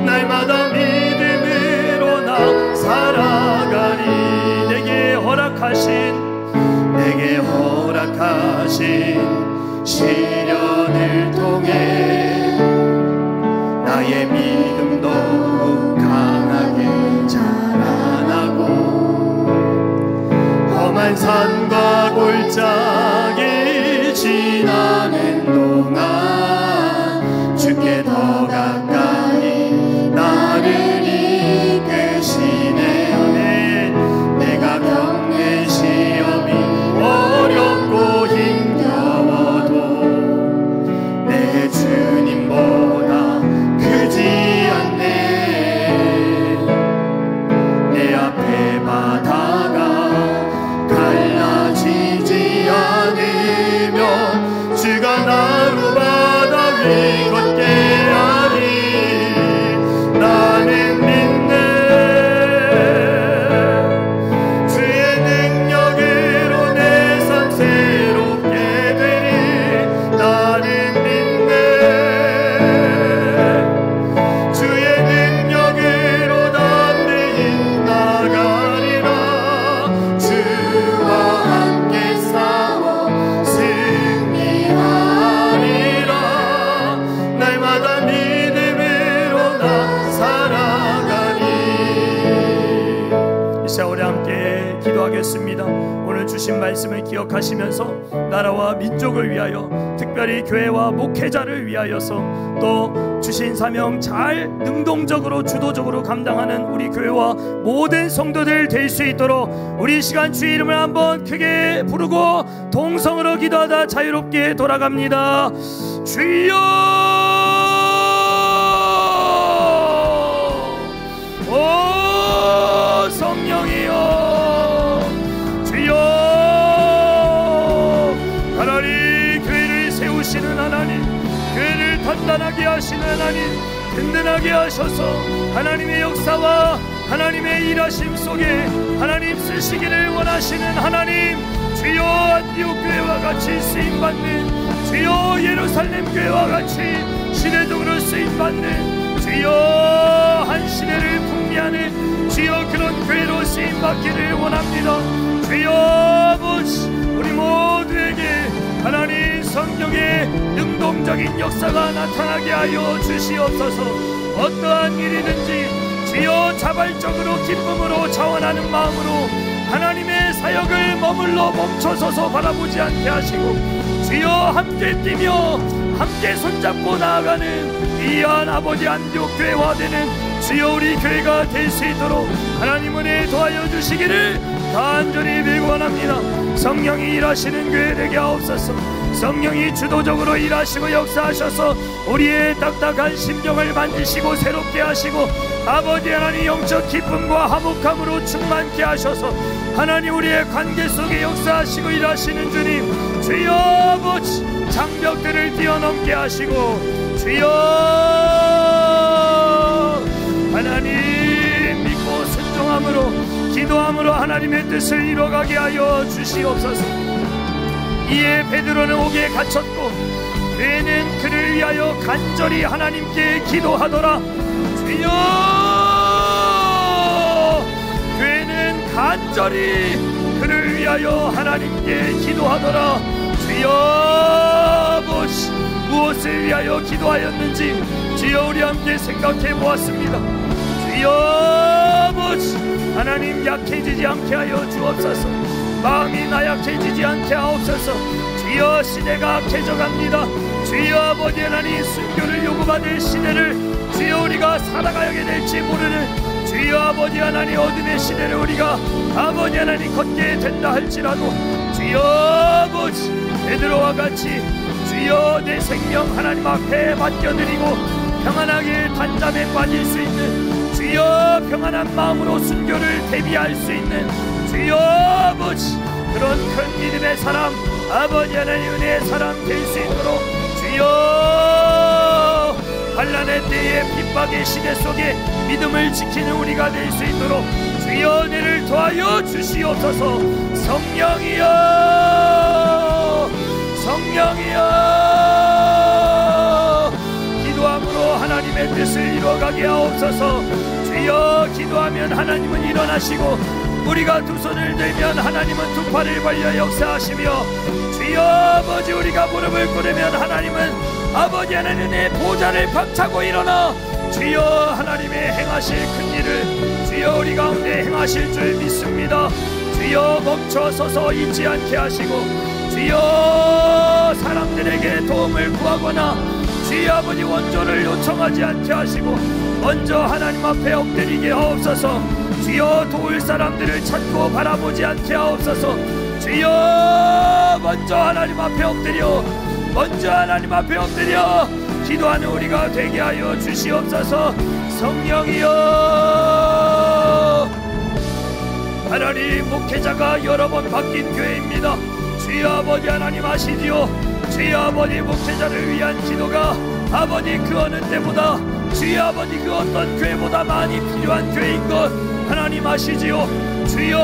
날마다 믿음으로 나 살아가리. 내게 허락하신 시련을 통해 나의 믿음도 강하게 자라나고 험한 산과 골짜기 지나는 동안 주께 더 가까이 나를 이끄시네. 내가 겪는 시험이 어렵고 힘겨워도 내 주님보다 크지 않네. 내 앞에 바다가 갈라지지 않으면 주가 나로 바다 위 걷게 하리. 나는 믿네. 주의 능력으로 내 삶 새롭게 되리. 나는 믿네. 주의 능력으로 담대히 나가리라. 주와 함께 싸워 승리하리라. 날마다 믿음으로 나 살아가리. 이 시간 우리 함께 기도하겠습니다. 오늘 주신 말씀을 기억하시면서 나라와 민족을 위하여, 특별히 교회와 목회자를 위하여서, 또 주신 사명 잘 능동적으로 주도적으로 감당하는 우리 교회와 모든 성도들 될 수 있도록 우리 시간 주의 이름을 한번 크게 부르고 동성으로 기도하다 자유롭게 돌아갑니다. 주여, 오 성령이여, 주여. 하나님, 교회를 세우시는 하나님, 교회를 단단하게 하시는 하나님, 든든하게 하셔서 하나님의 역사와 하나님의 일하심 속에 하나님 쓰시기를 원하시는 하나님, 주여 안디옥 교회와 같이 쓰임받는, 주여 예루살렘 교회와 같이 시대적으로 쓰임받는, 주여 한 시대를 풍미하는 주여 그런 교회로 쓰임받기를 원합니다. 주여 아버지, 우리 모두에게 하나님 성령의 능동적인 역사가 나타나게 하여 주시옵소서. 어떠한 일이든지 주여 자발적으로 기쁨으로 자원하는 마음으로 하나님의 사역을 머물러 멈춰서서 바라보지 않게 하시고, 주여 함께 뛰며 함께 손잡고 나아가는 귀한 아버지 안디옥 교회와 되는 주여 우리 교회가 될 수 있도록 하나님 은혜 도와여 주시기를 간절히 빌고원합니다. 성령이 일하시는 교회 되게 하옵소서. 성령이 주도적으로 일하시고 역사하셔서 우리의 딱딱한 심령을 만지시고 새롭게 하시고, 아버지 하나님 영적 기쁨과 화목함으로 충만케 하셔서 하나님 우리의 관계 속에 역사하시고 일하시는 주님, 주여 아버지 장벽들을 뛰어넘게 하시고, 주여 하나님 믿고 순종함으로 기도함으로 하나님 하나님의 뜻을 이뤄가게 하여 주시옵소서. 이에 베드로는 옥에 갇혔고 교회는 그를 위하여 간절히 하나님께 기도하더라. 주여, 교회는 간절히 그를 위하여 하나님께 기도하더라. 주여 아버지, 무엇을 위하여 기도하였는지 주여 우리 함께 생각해 보았습니다. 주여 아버지, 하나님 약해지지 않게 하여 주옵소서. 마음이 나약해지지 않게 하옵소서. 주여 시대가 악해져갑니다. 주여 아버지 하나님, 순교를 요구받을 시대를 주여 우리가 살아가게 될지 모르는 주여 아버지 하나님 어둠의 시대를 우리가 아버지 하나님 걷게 된다 할지라도 주여 아버지 베드로와 같이 주여 내 생명 하나님 앞에 맡겨드리고 평안하게 단잠에 빠질 수 있는 주여 평안한 마음으로 순교를 대비할 수 있는 주여 아버지 그런 큰 믿음의 사람 아버지 하나님 은혜의 사람 될 수 있도록 주여 환난의 때에 핍박의 시대 속에 믿음을 지키는 우리가 될 수 있도록 주여 은혜를 더하여 주시옵소서. 성령이여 성령이여 기도함으로 하나님의 뜻을 이루어가게 하옵소서. 주여 기도하면 하나님은 일어나시고 우리가 두 손을 들면 하나님은 두 팔을 벌려 역사하시며 주여 아버지 우리가 무릎을 꿇으면 하나님은 아버지 하나님의 보좌를 박차고 일어나 주여 하나님의 행하실 큰 일을 주여 우리 가운데 행하실 줄 믿습니다. 주여 멈춰서서 잊지 않게 하시고 주여 사람들에게 도움을 구하거나 주여 아버지 원조를 요청하지 않게 하시고 먼저 하나님 앞에 엎드리게 하옵소서. 주여 도울 사람들을 찾고 바라보지 않게 하옵소서. 주여 먼저 하나님 앞에 엎드려 먼저 하나님 앞에 엎드려 기도하는 우리가 되게 하여 주시옵소서. 성령이여 하나님 목회자가 여러 번 바뀐 교회입니다. 주여 아버지 하나님 아시지요. 주여 아버지 목회자를 위한 기도가 아버지 그 어느 때보다 주여 아버지 그 어떤 교회보다 많이 필요한 교회인 것 하나님 아시지요. 주여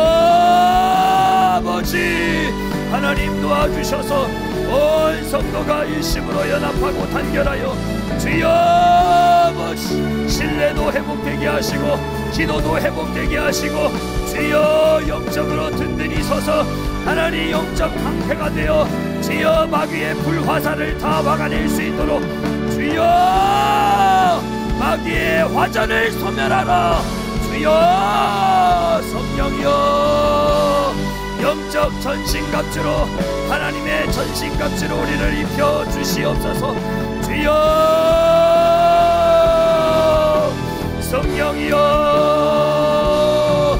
아버지 하나님 도와주셔서 온 성도가 일심으로 연합하고 단결하여 주여 아버지 신뢰도 회복되게 하시고 기도도 회복되게 하시고 주여 영적으로 든든히 서서 하나님 영적 강패가 되어 주여 마귀의 불화살을 다 막아낼 수 있도록 주여 마귀의 화전을 소멸하라. 주여 성령이여 영적 전신갑주로 하나님의 전신갑주로 우리를 입혀 주시옵소서. 주여 성령이여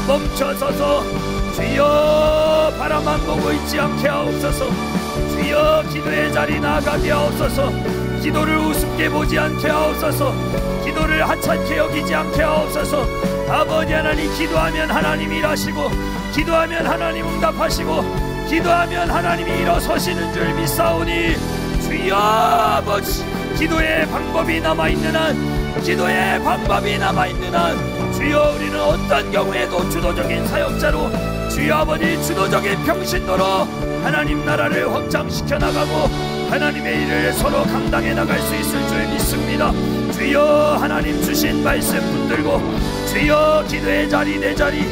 멈춰서서 주여 바라만 보고 있지 않게 하옵소서. 주여 기도의 자리 나아가게 하옵소서. 기도를 우습게 보지 않게 하옵소서. 기도를 하찮게 여기지 않게 하옵소서. 아버지 하나님 기도하면 하나님 일하시고 기도하면 하나님 응답하시고 기도하면 하나님이 일어서시는 줄 믿사오니 주여 아버지 기도의 방법이 남아있는 한 기도의 방법이 남아있는 한 주여 우리는 어떤 경우에도 주도적인 사역자로 주여 아버지 주도적인 병신도로 하나님 나라를 확장시켜 나가고 하나님의 일을 서로 감당해 나갈 수 있을 줄 믿습니다. 주여 하나님 주신 말씀 붙들고 주여 기도의 자리 내 자리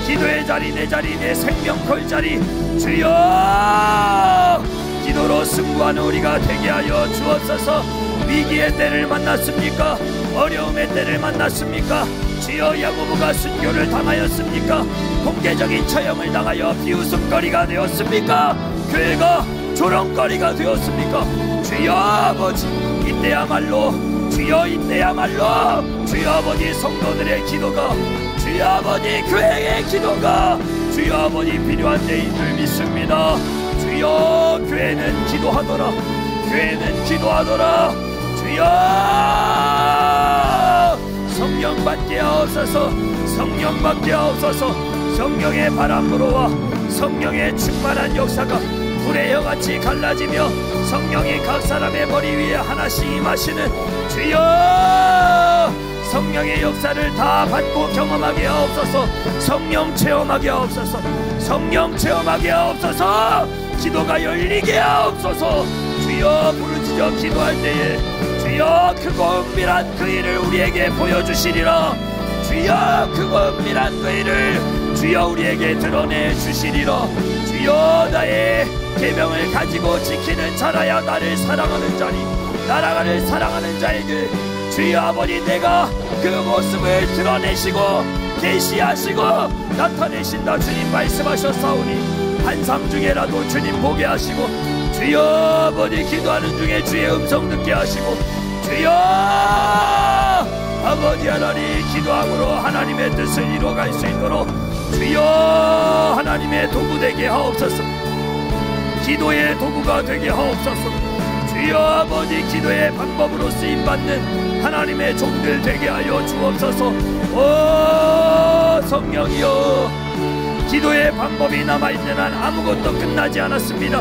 기도의 자리 내 자리 내 생명 걸 자리 주여 기도로 승부하는 우리가 되게 하여 주옵소서. 위기의 때를 만났습니까? 어려움의 때를 만났습니까? 주여 야고보가 순교를 당하였습니까? 공개적인 처형을 당하여 비웃음거리가 되었습니까? 교회가 조롱거리가 되었습니까? 주여 아버지 이때야말로 주여 이때야말로 주여 아버지 성도들의 기도가 주여 아버지 교회의 기도가 주여 아버지 필요한 때인 줄 믿습니다. 주여 교회는 기도하더라. 교회는 기도하더라. 주여 성령 받게 하옵소서. 성령 받게 하옵소서. 성령의 바람 불어와 성령의 충만한 역사가 불의 혀같이 갈라지며 성령이 각 사람의 머리 위에 하나씩 임하시는 주여 성령의 역사를 다 받고 경험하게 하옵소서. 성령 체험하게 하옵소서. 성령 체험하게 하옵소서. 기도가 열리게 하옵소서. 주여 부르짖어 기도할 때에 주여 크고 은밀한 그 일을 우리에게 보여주시리라. 주여 크고 은밀한 그 일을 주여 우리에게 드러내 주시리라. 주여 나의 계명을 가지고 지키는 자라야 나를 사랑하는 자니 나를 사랑하는 자에게 주여 아버지 내가 그 모습을 드러내시고 계시하시고 나타내신다 주님 말씀하셨사오니 한삼 중에라도 주님 보게 하시고 주여 아버지 기도하는 중에 주의 음성 듣게 하시고 주여 아버지 하나님 기도함으로 하나님의 뜻을 이루어갈 수 있도록 주여 하나님의 도구 되게 하옵소서. 기도의 도구가 되게 하옵소서. 주여 아버지 기도의 방법으로 쓰임받는 하나님의 종들 되게 하여 주옵소서. 오 성령이여 기도의 방법이 남아있는 한 아무것도 끝나지 않았습니다.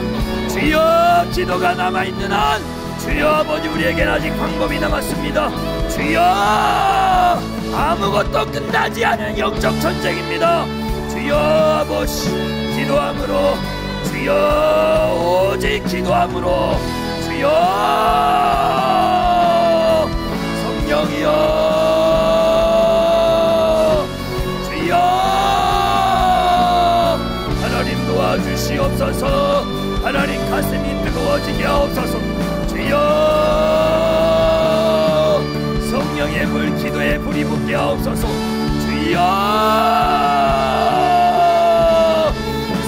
주여 기도가 남아있는 한 주여 아버지 우리에게는 아직 방법이 남았습니다. 주여 아무것도 끝나지 않은 영적 전쟁입니다. 주여 아버지 기도함으로 주여 오직 기도함으로 주여 성령이여 주여 하나님 도와주시옵소서. 하나님 가슴이 뜨거워지게 하옵소서. 주여 성령의 불 기도의 불이 붙게 하옵소서. 주여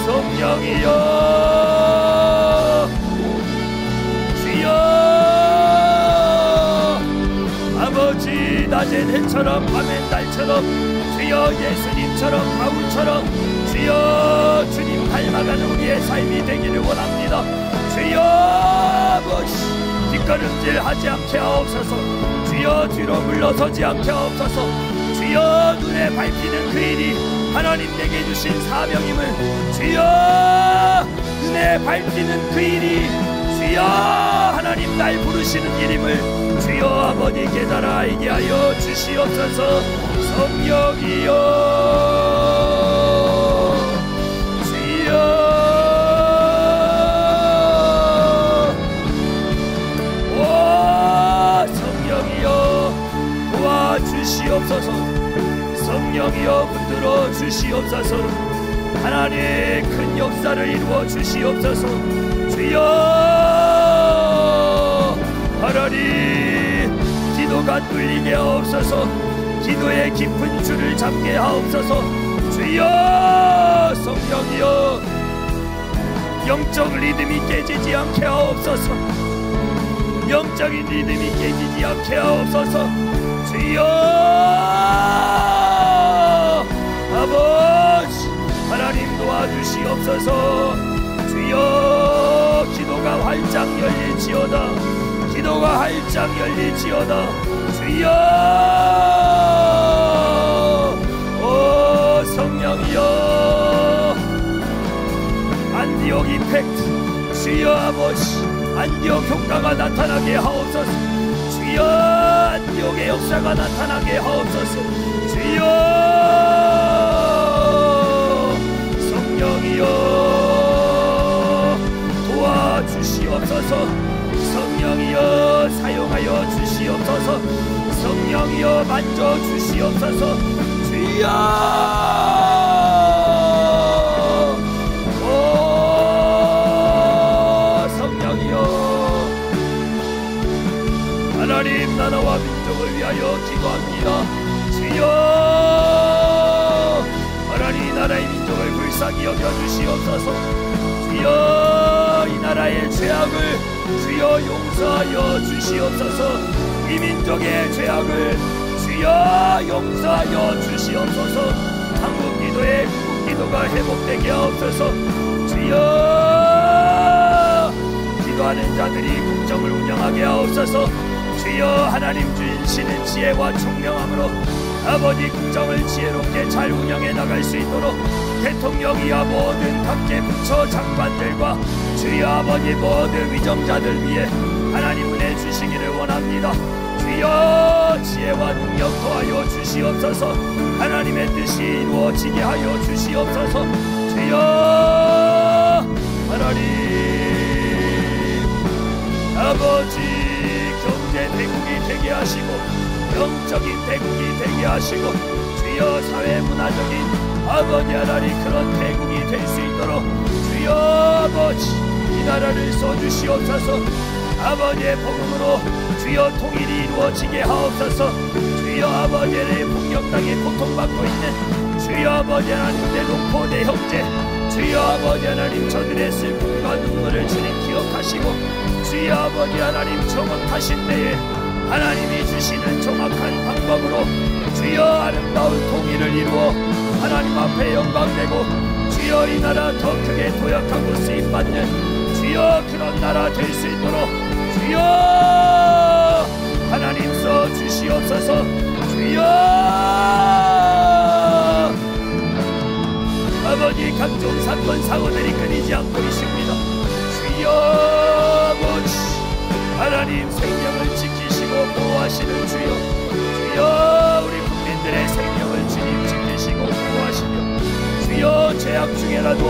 성령이여 주여 아버지 낮엔 해처럼 밤엔 달처럼 주여 예수님처럼 바울처럼 주여 주님 닮아가는 우리의 삶이 되기를 원합니다. 주여 아버지 뒷걸음질하지 않게 하옵소서. 주여 뒤로 물러서지 않게 하옵소서. 주여 눈에 밟히는 그 일이 하나님 내게 주신 사명임을 주여 눈에 밟히는 그 일이 주여 하나님 날 부르시는 일임을 주여 아버지 깨달아 알게 하여 주시옵소서. 성령이여 주여 주시옵소서. 성령이여 붙들어 주시옵소서. 하나님 큰 역사를 이루어 주시옵소서. 주여 하나님 기도가 뚫리게 하옵소서. 기도의 깊은 줄을 잡게 하옵소서. 주여 성령이여 영적 리듬이 깨지지 않게 하옵소서. 영적인 리듬이 깨지지 않게 하옵소서. 주여 아버지 하나님 도와주시옵소서. 주여 기도가 활짝 열릴지어다. 기도가 활짝 열릴지어다. 주여 오 성령이여 안디옥 이펙트 주여 아버지 안디옥 효과가 나타나게 하옵소서. 주여 안디옥의 역사가 나타나게 하옵소서. 주여 성령이여 도와주시옵소서. 성령이여 사용하여 주시옵소서. 성령이여 만져주시옵소서. 주여 하나님 나라와 민족을 위하여 기도합니다. 주여 하나님 나라의 민족을 불쌍히 여겨주시옵소서. 주여 이 나라의 죄악을 주여 용서하여 주시옵소서. 이 민족의 죄악을 주여 용서하여 주시옵소서. 한국 기도의 국국 기도가 회복되게 하옵소서. 주여 기도하는 자들이 국정을 운영하게 하옵소서. 주여 하나님 주시는 지혜와 총명함으로 아버지 국정을 지혜롭게 잘 운영해 나갈 수 있도록 대통령이야 모든 각계 부처 장관들과 주여 아버지 모든 위정자들 위해 하나님 은혜 주시기를 원합니다. 주여 지혜와 능력 더하여 주시옵소서. 하나님의 뜻이 이루어지게 하여 주시옵소서. 주여 하나님 아버지, 경제 대국이 되게 하시고 영적인 대국이 되게 하시고 주여 사회 문화적인 아버지 하나님 그런 대국이 될 수 있도록 주여 아버지 이 나라를 써주시옵소서. 아버지의 복음으로 주여 통일이 이루어지게 하옵소서. 주여 아버지의 폭력당에 고통받고 있는 주여 아버지 하나님 내 동포 내 형제 주여 아버지 하나님 저들의 슬픔과 눈물을 주님 기억하시고 주여 아버지 하나님 정확하신 때에 하나님이 주시는 정확한 방법으로 주여 아름다운 통일을 이루어 하나님 앞에 영광되고 주여 이 나라 더 크게 도약하고 쓰임받는 주여 그런 나라 될 수 있도록 주여 하나님 써 주시옵소서. 주여 아버지 각종 사건 사고들이 끊이지 않고 있습니다. 주여 아버지 하나님 생명을 지키시고 보호하시는 주여 주여 우리 국민들의 생명을 주님 지키시고 보호하시며 주여 죄악 중에라도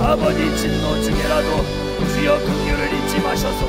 아버지 진노 중에라도 주여 긍휼을 잊지 마셔서